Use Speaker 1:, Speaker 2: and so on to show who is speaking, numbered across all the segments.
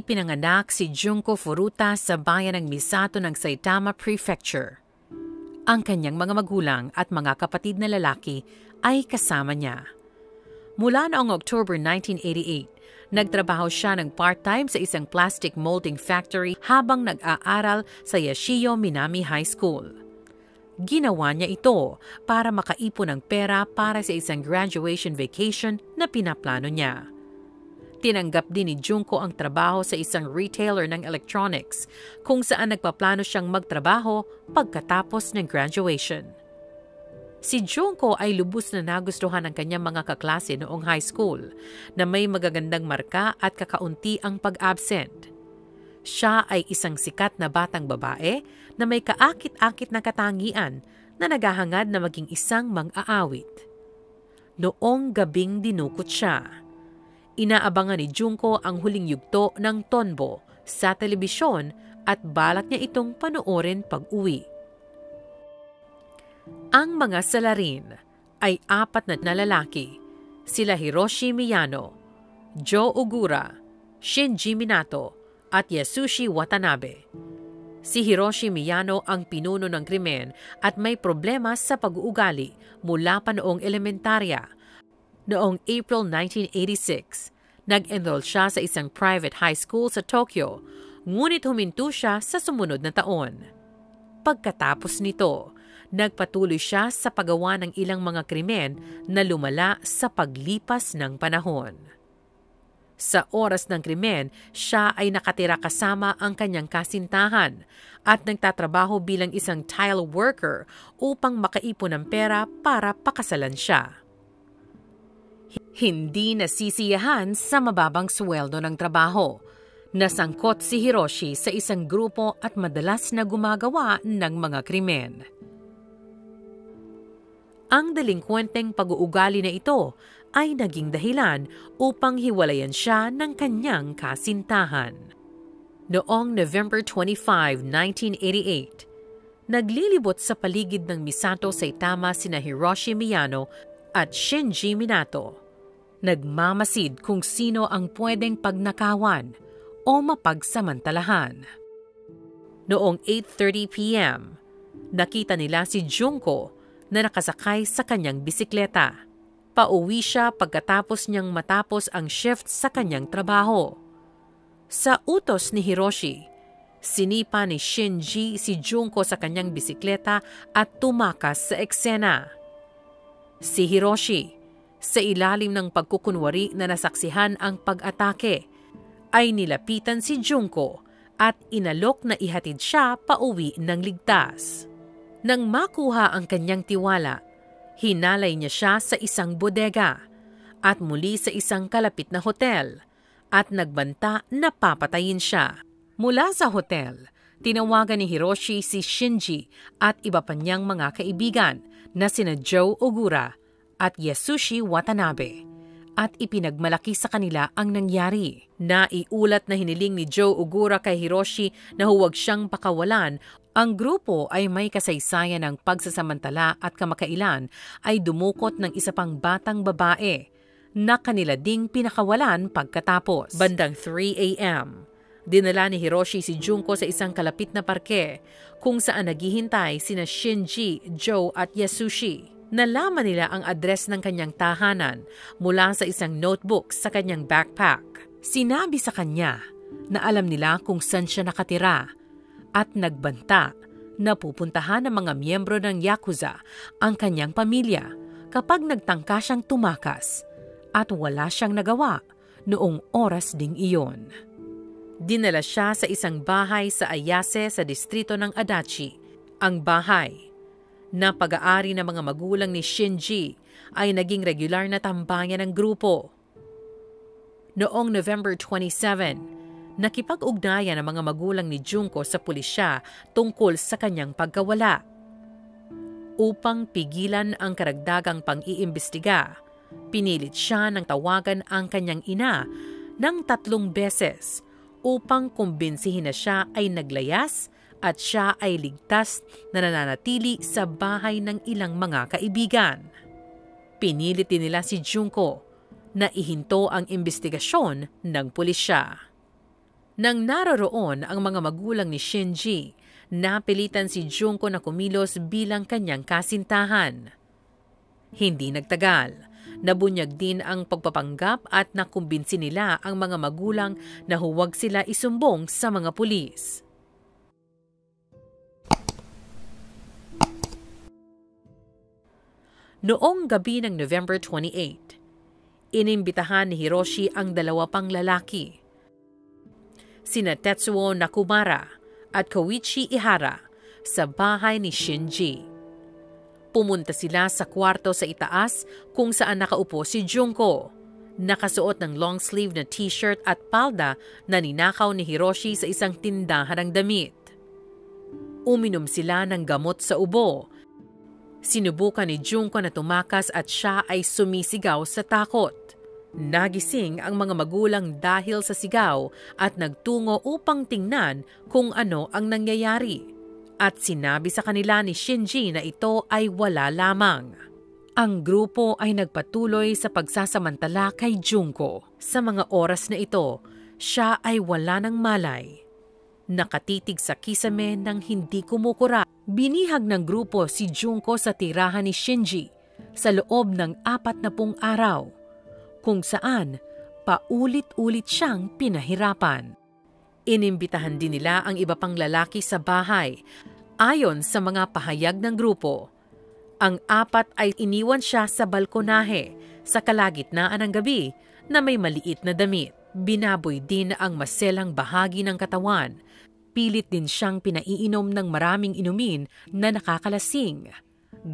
Speaker 1: Ipinanganak si Junko Furuta sa bayan ng Misato ng Saitama Prefecture. Ang kanyang mga magulang at mga kapatid na lalaki ay kasama niya. Mula noong October 1988, nagtrabaho siya ng part-time sa isang plastic molding factory habang nag-aaral sa Yashio Minami High School. Ginawa niya ito para makaipon ng pera para sa isang graduation vacation na pinaplano niya. Tinanggap din ni Junko ang trabaho sa isang retailer ng electronics kung saan nagpaplano siyang magtrabaho pagkatapos ng graduation. Si Junko ay lubos na nagustuhan ng kanyang mga kaklase noong high school na may magagandang marka at kakaunti ang pag-absent. Siya ay isang sikat na batang babae na may kaakit-akit na katangian na naghahangad na maging isang mang-aawit. Noong gabing dinukot siya. Inaabangan ni Junko ang huling yugto ng Tonbo sa telebisyon at balak niya itong panoorin pag-uwi. Ang mga salarin ay 4 na lalaki, sila Hiroshi Miyano, Joe Ogura, Shinji Minato at Yasushi Watanabe. Si Hiroshi Miyano ang pinuno ng krimen at may problema sa pag-uugali mula pa noong elementarya. Noong April 1986, nag-enroll siya sa isang private high school sa Tokyo, ngunit huminto siya sa sumunod na taon. Pagkatapos nito, nagpatuloy siya sa paggawa ng ilang mga krimen na lumala sa paglipas ng panahon. Sa oras ng krimen, siya ay nakatira kasama ang kanyang kasintahan at nagtatrabaho bilang isang tile worker upang makaipon ng pera para pakasalan siya. Hindi nasisiyahan sa mababang sweldo ng trabaho. Nasangkot si Hiroshi sa isang grupo at madalas na gumagawa ng mga krimen. Ang delinkwenteng pag-uugali na ito ay naging dahilan upang hiwalayan siya ng kanyang kasintahan. Noong November 25, 1988, naglilibot sa paligid ng Misato Saitama sina Hiroshi Miyano at Shinji Minato. Nagmamasid kung sino ang pwedeng pagnakawan o mapagsamantalahan. Noong 8:30 p.m., nakita nila si Junko na nakasakay sa kanyang bisikleta. Pauwi siya pagkatapos niyang matapos ang shift sa kanyang trabaho. Sa utos ni Hiroshi, sinipa ni Shinji si Junko sa kanyang bisikleta at tumakas sa eksena. Si Hiroshi, sa ilalim ng pagkukunwari na nasaksihan ang pag-atake, ay nilapitan si Junko at inalok na ihatid siya pauwi ng ligtas. Nang makuha ang kanyang tiwala, hinalay niya siya sa isang bodega at muli sa isang kalapit na hotel at nagbanta na papatayin siya. Mula sa hotel, tinawagan ni Hiroshi si Shinji at iba pa niyang mga kaibigan na sina Joe Ogura at Yasushi Watanabe at ipinagmalaki sa kanila ang nangyari. Naiulat na hiniling ni Joe Ogura kay Hiroshi na huwag siyang pakawalan. Ang grupo ay may kasaysayan ng pagsasamantala at kamakailan ay dumukot ng isa pang batang babae na kanila ding pinakawalan pagkatapos. Bandang 3 a.m., dinala ni Hiroshi si Junko sa isang kalapit na parke kung saan naghihintay sina Shinji, Joe at Yasushi. Nalaman nila ang address ng kanyang tahanan mula sa isang notebook sa kanyang backpack. Sinabi sa kanya na alam nila kung saan siya nakatira at nagbanta na pupuntahan ng mga miyembro ng Yakuza ang kanyang pamilya kapag nagtangka siyang tumakas at wala siyang nagawa noong oras ding iyon. Dinala siya sa isang bahay sa Ayase sa distrito ng Adachi. Ang bahay na pag-aari ng mga magulang ni Shinji ay naging regular na tambayan ng grupo. Noong November 27, nakipag-ugnayan ang mga magulang ni Junko sa pulisya tungkol sa kanyang pagkawala. Upang pigilan ang karagdagang pang-iimbestiga, pinilit siya ng tawagan ang kanyang ina ng 3 beses upang kumbinsihin na siya ay naglayas at siya ay ligtas na nananatili sa bahay ng ilang mga kaibigan. Pinilit din nila si Junko na ihinto ang imbestigasyon ng pulisya. Nang naroroon ang mga magulang ni Shinji, napilitan si Junko na kumilos bilang kanyang kasintahan. Hindi nagtagal, nabunyag din ang pagpapanggap at nakumbinsi nila ang mga magulang na huwag sila isumbong sa mga pulis. Noong gabi ng November 28, inimbitahan ni Hiroshi ang dalawa pang lalaki, sina Tetsuo Nakumara at Koichi Ihara, sa bahay ni Shinji. Pumunta sila sa kwarto sa itaas kung saan nakaupo si Junko, nakasuot ng long sleeve na t-shirt at palda na ninakaw ni Hiroshi sa isang tindahan ng damit. Uminom sila ng gamot sa ubo. Sinubukan ni Junko na tumakas at siya ay sumisigaw sa takot. Nagising ang mga magulang dahil sa sigaw at nagtungo upang tingnan kung ano ang nangyayari. At sinabi sa kanila ni Shinji na ito ay wala lamang. Ang grupo ay nagpatuloy sa pagsasamantala kay Junko. Sa mga oras na ito, siya ay wala ng malay. Nakatitig sa kisame ng hindi kumukura. Binihag ng grupo si Junko sa tirahan ni Shinji sa loob ng 40 araw, kung saan paulit-ulit siyang pinahirapan. Inimbitahan din nila ang iba pang lalaki sa bahay. Ayon sa mga pahayag ng grupo, ang 4 ay iniwan siya sa balkonahe sa kalagitnaan ng gabi na may maliit na damit. Binaboy din ang maselang bahagi ng katawan. Pilit din siyang pinaiinom ng maraming inumin na nakakalasing,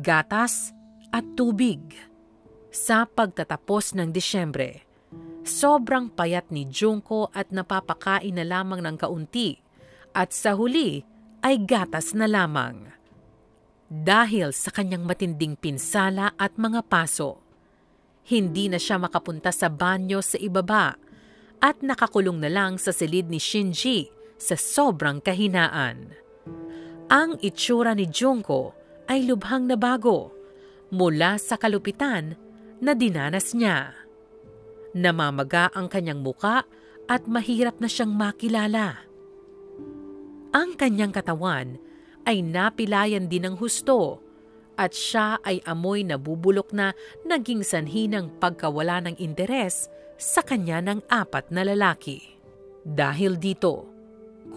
Speaker 1: gatas at tubig. Sa pagtatapos ng Disyembre, sobrang payat ni Junko at napapakain na lamang ng kaunti, at sa huli ay gatas na lamang. Dahil sa kanyang matinding pinsala at mga paso, hindi na siya makapunta sa banyo sa ibaba at nakakulong na lang sa silid ni Shinji sa sobrang kahinaan. Ang itsura ni Junko ay lubhang nabago mula sa kalupitan na dinanas niya. Namamaga ang kanyang muka at mahirap na siyang makilala. Ang kanyang katawan ay napilayan din ng husto at siya ay amoy na bubulok na naging sanhi ng pagkawala ng interes sa kanya ng 4 na lalaki. Dahil dito,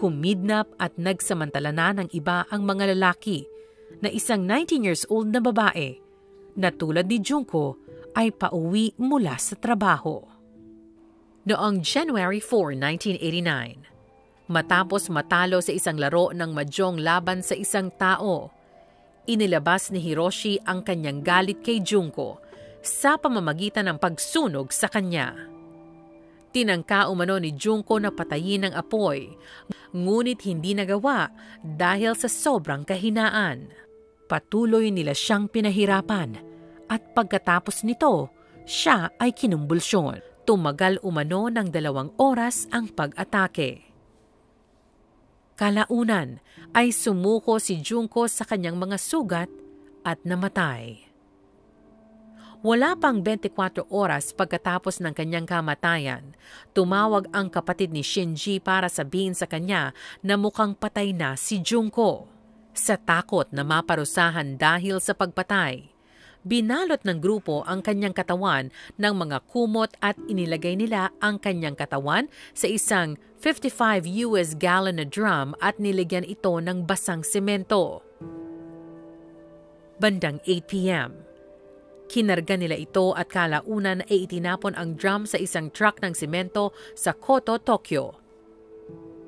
Speaker 1: kumidnap at nagsamantala na ng iba ang mga lalaki na isang 19 years old na babae na tulad ni Junko ay pauwi mula sa trabaho. Noong January 4, 1989, matapos matalo sa isang laro ng mahjong laban sa isang tao, inilabas ni Hiroshi ang kanyang galit kay Junko sa pamamagitan ng pagsunog sa kanya. Tinangka umano ni Junko na patayin ang apoy, ngunit hindi nagawa dahil sa sobrang kahinaan. Patuloy nila siyang pinahirapan at pagkatapos nito, siya ay kinumbulsyon. Tumagal umano ng 2 oras ang pag-atake. Kalaunan ay sumuko si Junko sa kanyang mga sugat at namatay. Wala pang 24 oras pagkatapos ng kanyang kamatayan, tumawag ang kapatid ni Shinji para sabihin sa kanya na mukhang patay na si Junko. Sa takot na maparusahan dahil sa pagpatay, binalot ng grupo ang kanyang katawan ng mga kumot at inilagay nila ang kanyang katawan sa isang 55 US gallon na drum at nilagyan ito ng basang semento. Bandang 8 p.m., kinarga nila ito at kalaunan ay itinapon ang drum sa isang truck ng semento sa Koto, Tokyo.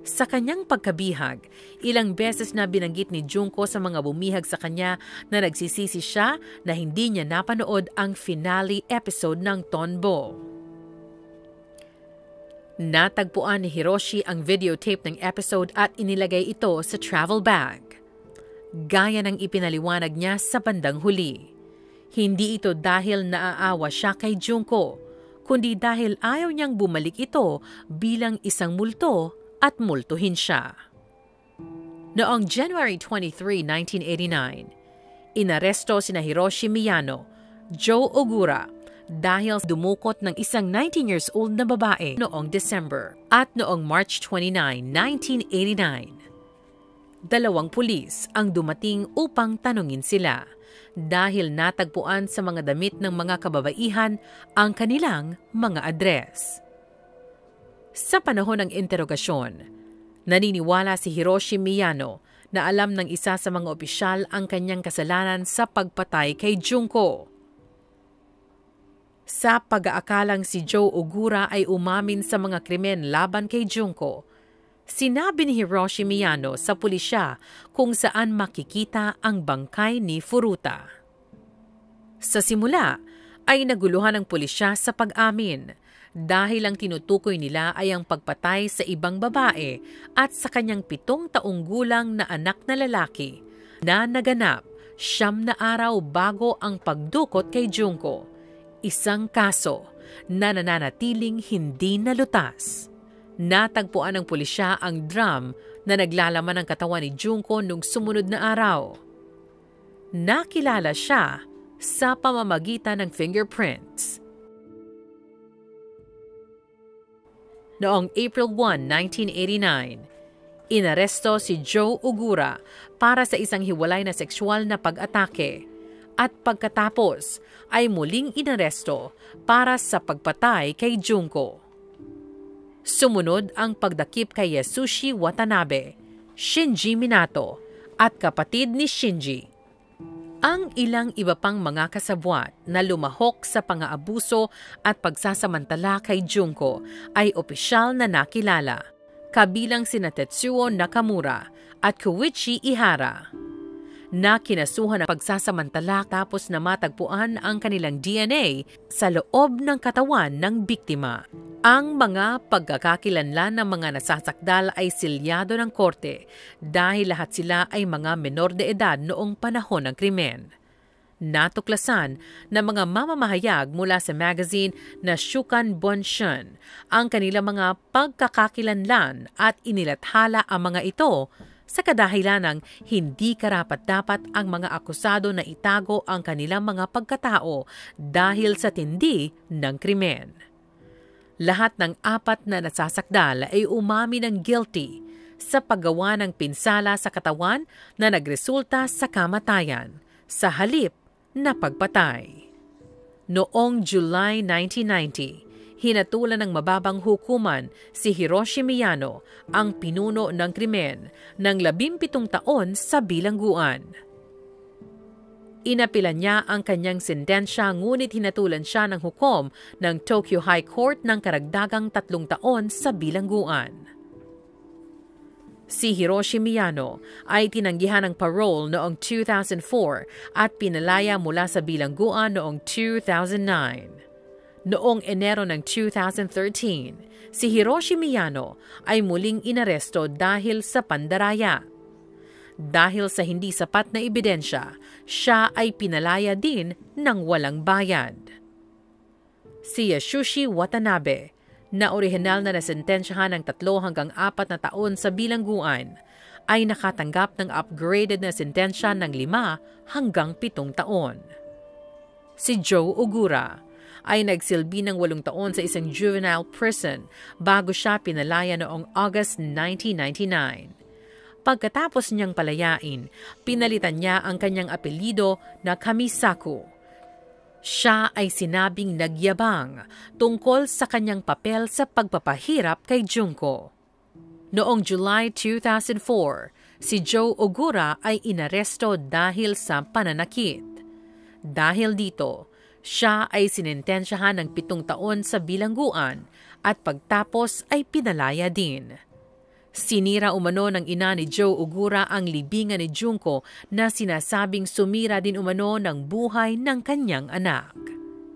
Speaker 1: Sa kanyang pagkabihag, ilang beses na binanggit ni Junko sa mga bumihag sa kanya na nagsisisi siya na hindi niya napanood ang finale episode ng Tonbo. Natagpuan ni Hiroshi ang videotape ng episode at inilagay ito sa travel bag. Gaya ng ipinaliwanag niya sa bandang huli. Hindi ito dahil naaawa siya kay Junko, kundi dahil ayaw niyang bumalik ito bilang isang multo at multuhin siya. Noong January 23, 1989, inaresto sina Hiroshi Miyano, Joe Ogura, dahil dumukot ng isang 19 years old na babae noong December at noong March 29, 1989. Dalawang pulis ang dumating upang tanungin sila dahil natagpuan sa mga damit ng mga kababaihan ang kanilang mga address. Sa panahon ng interogasyon, naniniwala si Hiroshi Miyano na alam ng isa sa mga opisyal ang kanyang kasalanan sa pagpatay kay Junko. Sa pag-aakalang si Joe Ogura ay umamin sa mga krimen laban kay Junko, sinabi ni Hiroshi Miyano sa pulisya kung saan makikita ang bangkay ni Furuta. Sa simula ay naguluhan ang pulisya sa pag-amin dahil ang tinutukoy nila ay ang pagpatay sa ibang babae at sa kanyang 7 taong gulang na anak na lalaki na naganap 9 na araw bago ang pagdukot kay Junko. Isang kaso na nananatiling hindi nalutas. Natagpuan ng pulisya ang drum na naglalaman ng katawan ni Junko nung sumunod na araw. Nakilala siya sa pamamagitan ng fingerprints. Noong April 1, 1989, inaresto si Joe Ogura para sa isang hiwalay na sexual na pag-atake at pagkatapos ay muling inaresto para sa pagpatay kay Junko. Sumunod ang pagdakip kay Yasushi Watanabe, Shinji Minato at kapatid ni Shinji. Ang ilang iba pang mga kasabwat na lumahok sa pang-aabuso at pagsasamantala kay Junko ay opisyal na nakilala, kabilang sina Tetsuo Nakamura at Koichi Ihara, na kinasuhan ng pagsasamantala tapos na matagpuan ang kanilang DNA sa loob ng katawan ng biktima. Ang mga pagkakakilanlan ng mga nasasakdal ay silyado ng korte dahil lahat sila ay mga menor de edad noong panahon ng krimen. Natuklasan ng mga mamamahayag mula sa magazine na Shukan Bonshin ang kanilang mga pagkakakilanlan at inilathala ang mga ito sa kadahilanang hindi karapat-dapat ang mga akusado na itago ang kanilang mga pagkatao dahil sa tindi ng krimen. Lahat ng 4 na nasasakdal ay umami ng guilty sa paggawa ng pinsala sa katawan na nagresulta sa kamatayan sa halip na pagpatay. Noong July 1990, hinatulan ng mababang hukuman si Hiroshi Miyano, ang pinuno ng krimen, ng 17 taon sa bilangguan. Inapilan niya ang kanyang sentensya ngunit hinatulan siya ng hukom ng Tokyo High Court ng karagdagang 3 taon sa bilangguan. Si Hiroshi Miyano ay tinanggihan ng parole noong 2004 at pinalaya mula sa bilangguan noong 2009. Noong Enero ng 2013, si Hiroshi Miyano ay muling inaresto dahil sa pandaraya. Dahil sa hindi sapat na ebidensya, siya ay pinalaya din ng walang bayad. Si Yasushi Watanabe, na orihinal na nasentensyahan ng 3 hanggang 4 na taon sa bilangguan, ay nakatanggap ng upgraded na sentensya ng 5 hanggang 7 taon. Si Joe Ogura ay nagsilbi ng 8 taon sa isang juvenile prison bago siya pinalaya noong August 1999. Pagkatapos niyang palayain, pinalitan niya ang kanyang apelyido na Kamisaku. Siya ay sinabing nagyabang tungkol sa kanyang papel sa pagpapahirap kay Junko. Noong July 2004, si Joe Ogura ay inaresto dahil sa pananakit. Dahil dito, siya ay sinentensyahan ng 7 taon sa bilangguan at pagtapos ay pinalaya din. Sinira umano ng ina ni Joe Ogura ang libingan ni Junko na sinasabing sumira din umano ng buhay ng kanyang anak.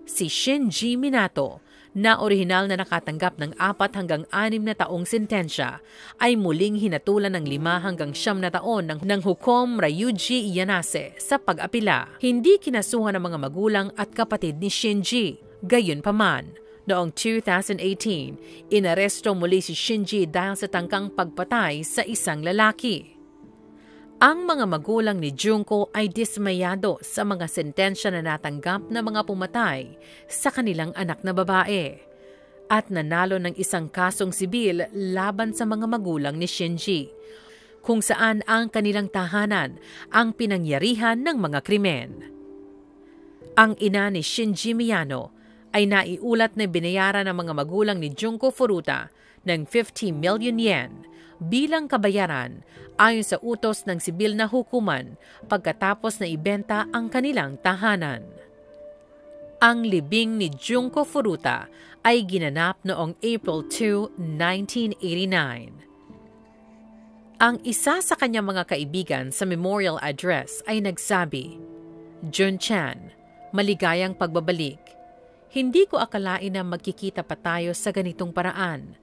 Speaker 1: Si Shinji Minato, na orihinal na nakatanggap ng 4 hanggang 6 na taong sentensya, ay muling hinatulan ng 5 hanggang 9 na taon ng hukom Ryuji Yanase sa pag-apila. Hindi kinasuhan ng mga magulang at kapatid ni Shinji. Gayunpaman, noong 2018, inaresto muli si Shinji dahil sa tangkang pagpatay sa isang lalaki. Ang mga magulang ni Junko ay dismayado sa mga sentensya na natanggap ng mga pumatay sa kanilang anak na babae at nanalo ng isang kasong sibil laban sa mga magulang ni Shinji, kung saan ang kanilang tahanan ang pinangyarihan ng mga krimen. Ang ina ni Shinji Miyano ay naiulat na binayaran ng mga magulang ni Junko Furuta ng 50 million yen bilang kabayaran ayon sa utos ng sibil na hukuman pagkatapos na ibenta ang kanilang tahanan. Ang libing ni Junko Furuta ay ginanap noong April 2, 1989. Ang isa sa kanyang mga kaibigan sa memorial address ay nagsabi, "Jun-chan, maligayang pagbabalik. Hindi ko akalain na magkikita pa tayo sa ganitong paraan.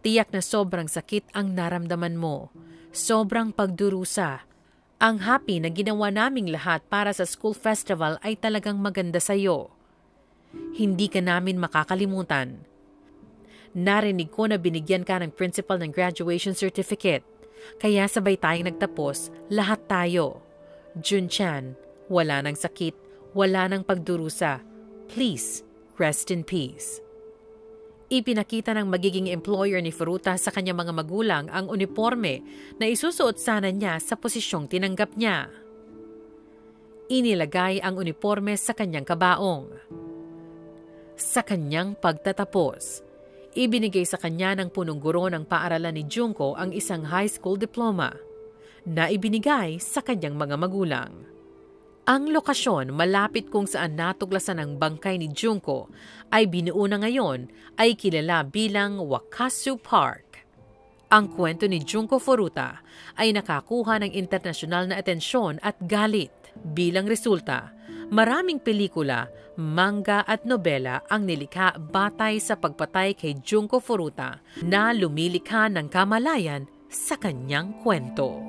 Speaker 1: Tiyak na sobrang sakit ang naramdaman mo. Sobrang pagdurusa. Ang happy na ginawa naming lahat para sa school festival ay talagang maganda sa iyo. Hindi ka namin makakalimutan. Narinig ko na binigyan ka ng principal ng graduation certificate. Kaya sabay tayong nagtapos, lahat tayo. Jun-chan, wala nang sakit, wala nang pagdurusa. Please, rest in peace." Ipinakita ng magiging employer ni Furuta sa kanyang mga magulang ang uniforme na isusuot sana niya sa posisyong tinanggap niya. Inilagay ang uniforme sa kanyang kabaong. Sa kanyang pagtatapos, ibinigay sa kanya ng punong guro ng paaralan ni Junko ang isang high school diploma na ibinigay sa kanyang mga magulang. Ang lokasyon malapit kung saan natuklasan ang bangkay ni Junko ay binuo na ngayon ay kilala bilang Wakasu Park. Ang kwento ni Junko Furuta ay nakakuha ng internasyonal na atensyon at galit. Bilang resulta, maraming pelikula, manga at nobela ang nilikha batay sa pagpatay kay Junko Furuta na lumilikha ng kamalayan sa kanyang kwento.